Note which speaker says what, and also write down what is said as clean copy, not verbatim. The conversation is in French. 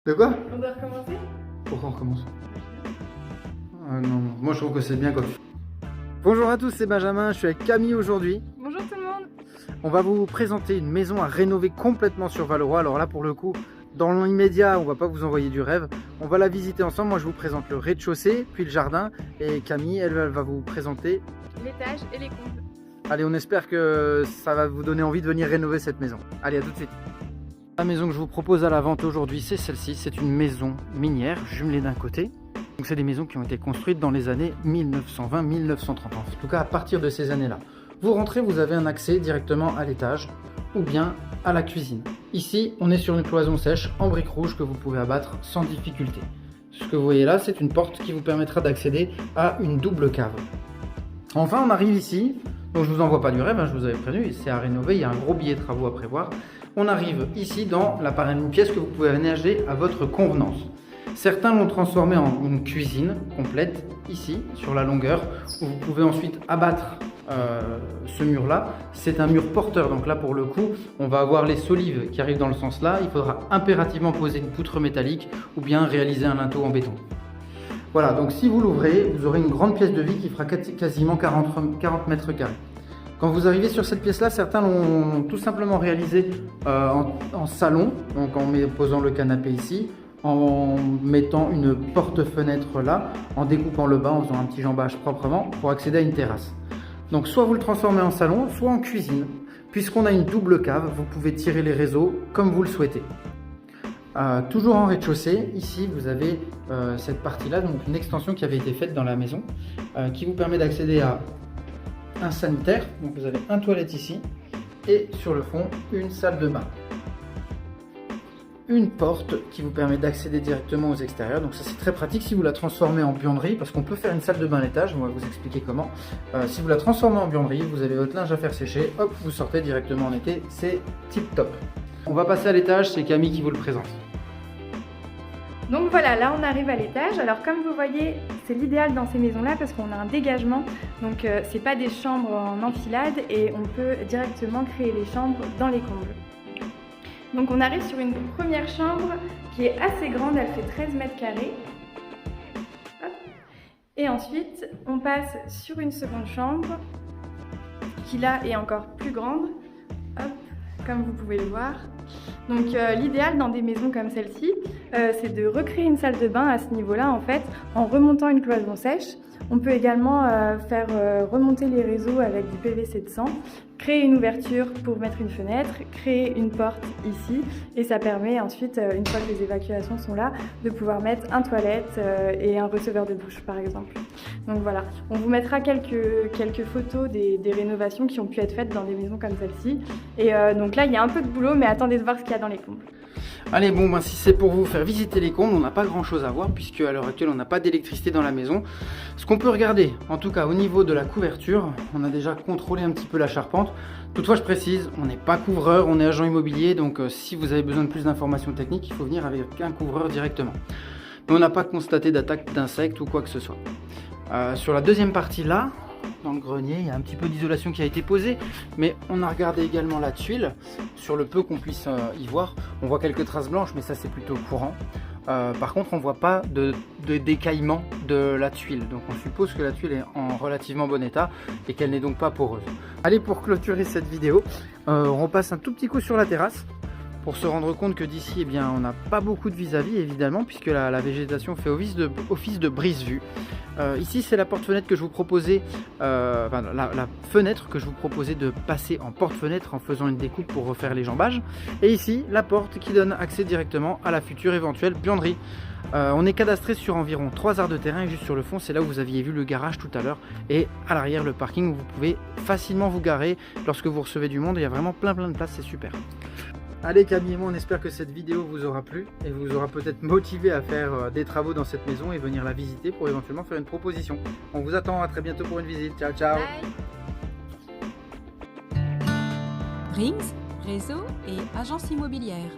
Speaker 1: De quoi?
Speaker 2: On doit recommencer?
Speaker 1: Pourquoi on recommence? Non, moi je trouve que c'est bien comme. Bonjour à tous, c'est Benjamin, je suis avec Camille aujourd'hui.
Speaker 2: Bonjour tout le monde.
Speaker 1: On va vous présenter une maison à rénover complètement sur Valeroy. Alors là pour le coup, dans l'immédiat, on va pas vous envoyer du rêve. On va la visiter ensemble. Moi je vous présente le rez-de-chaussée, puis le jardin. Et Camille, elle va vous présenter
Speaker 2: l'étage et les combles.
Speaker 1: Allez, on espère que ça va vous donner envie de venir rénover cette maison. Allez, à tout de suite. La maison que je vous propose à la vente aujourd'hui, c'est celle-ci. C'est une maison minière, jumelée d'un côté. Donc c'est des maisons qui ont été construites dans les années 1920-1930. En tout cas, à partir de ces années-là. Vous rentrez, vous avez un accès directement à l'étage ou bien à la cuisine. Ici, on est sur une cloison sèche en briques rouges que vous pouvez abattre sans difficulté. Ce que vous voyez là, c'est une porte qui vous permettra d'accéder à une double cave. Enfin, on arrive ici. Donc je vous envoie pas du rêve, hein, je vous avais prévenu, c'est à rénover, il y a un gros billet de travaux à prévoir. On arrive ici dans une pièce que vous pouvez aménager à votre convenance. Certains l'ont transformé en une cuisine complète, ici, sur la longueur, où vous pouvez ensuite abattre ce mur-là. C'est un mur porteur, donc là pour le coup, on va avoir les solives qui arrivent dans le sens là. Il faudra impérativement poser une poutre métallique ou bien réaliser un linteau en béton. Voilà, donc si vous l'ouvrez, vous aurez une grande pièce de vie qui fera quasiment 40 mètres carrés. Quand vous arrivez sur cette pièce-là, certains l'ont tout simplement réalisé en salon, donc en posant le canapé ici, en mettant une porte-fenêtre là, en découpant le bas, en faisant un petit jambage proprement pour accéder à une terrasse. Donc soit vous le transformez en salon, soit en cuisine. Puisqu'on a une double cave, vous pouvez tirer les réseaux comme vous le souhaitez. Toujours en rez-de-chaussée, ici vous avez cette partie-là, donc une extension qui avait été faite dans la maison, qui vous permet d'accéder à un sanitaire. Donc vous avez un toilette ici, et sur le fond, une salle de bain. Une porte qui vous permet d'accéder directement aux extérieurs, donc ça c'est très pratique si vous la transformez en buanderie, parce qu'on peut faire une salle de bain à l'étage, on va vous expliquer comment. Si vous la transformez en buanderie, vous avez votre linge à faire sécher, hop, vous sortez directement en été, c'est tip top. On va passer à l'étage, c'est Camille qui vous le présente.
Speaker 2: Donc voilà, là on arrive à l'étage. Alors comme vous voyez, c'est l'idéal dans ces maisons-là parce qu'on a un dégagement. Donc c'est pas des chambres en enfilade et on peut directement créer les chambres dans les combles. Donc on arrive sur une première chambre qui est assez grande, elle fait 13 mètres carrés. Hop. Et ensuite, on passe sur une seconde chambre qui là est encore plus grande. Hop, comme vous pouvez le voir. Donc l'idéal dans des maisons comme celle-ci, c'est de recréer une salle de bain à ce niveau-là en fait, en remontant une cloison sèche. On peut également faire remonter les réseaux avec du PVC de sang, créer une ouverture pour mettre une fenêtre, créer une porte ici et ça permet ensuite, une fois que les évacuations sont là, de pouvoir mettre un toilette et un receveur de douche par exemple. Donc voilà, on vous mettra quelques photos des rénovations qui ont pu être faites dans des maisons comme celle-ci. Et donc là il y a un peu de boulot mais attendez de voir ce qu'il y a dans les combles.
Speaker 1: Allez, bon, si c'est pour vous faire visiter les combles, on n'a pas grand chose à voir puisque à l'heure actuelle on n'a pas d'électricité dans la maison. Ce qu'on peut regarder, en tout cas au niveau de la couverture, on a déjà contrôlé un petit peu la charpente. Toutefois, je précise, on n'est pas couvreur, on est agent immobilier, donc si vous avez besoin de plus d'informations techniques, il faut venir avec un couvreur directement. Mais on n'a pas constaté d'attaque d'insectes ou quoi que ce soit. Sur la deuxième partie là, dans le grenier, il y a un petit peu d'isolation qui a été posée, mais on a regardé également la tuile, sur le peu qu'on puisse y voir. On voit quelques traces blanches, mais ça c'est plutôt courant. Par contre, on ne voit pas de décaillement de la tuile, donc on suppose que la tuile est en relativement bon état et qu'elle n'est donc pas poreuse. Allez, pour clôturer cette vidéo, on repasse un tout petit coup sur la terrasse pour se rendre compte que d'ici, eh bien, on n'a pas beaucoup de vis-à-vis évidemment, puisque la végétation fait office de brise-vue. Ici, c'est la porte-fenêtre que je vous proposais, la fenêtre que je vous proposais de passer en porte-fenêtre en faisant une découpe pour refaire les jambages. Et ici, la porte qui donne accès directement à la future éventuelle buanderie. On est cadastré sur environ 3 arts de terrain et juste sur le fond, c'est là où vous aviez vu le garage tout à l'heure. Et à l'arrière, le parking où vous pouvez facilement vous garer lorsque vous recevez du monde. Il y a vraiment plein de place, c'est super. Allez, Camille et moi, on espère que cette vidéo vous aura plu et vous aura peut-être motivé à faire des travaux dans cette maison et venir la visiter pour éventuellement faire une proposition. On vous attend, à très bientôt pour une visite. Ciao, ciao.
Speaker 2: Bye.
Speaker 3: Rings, réseau et agence immobilière.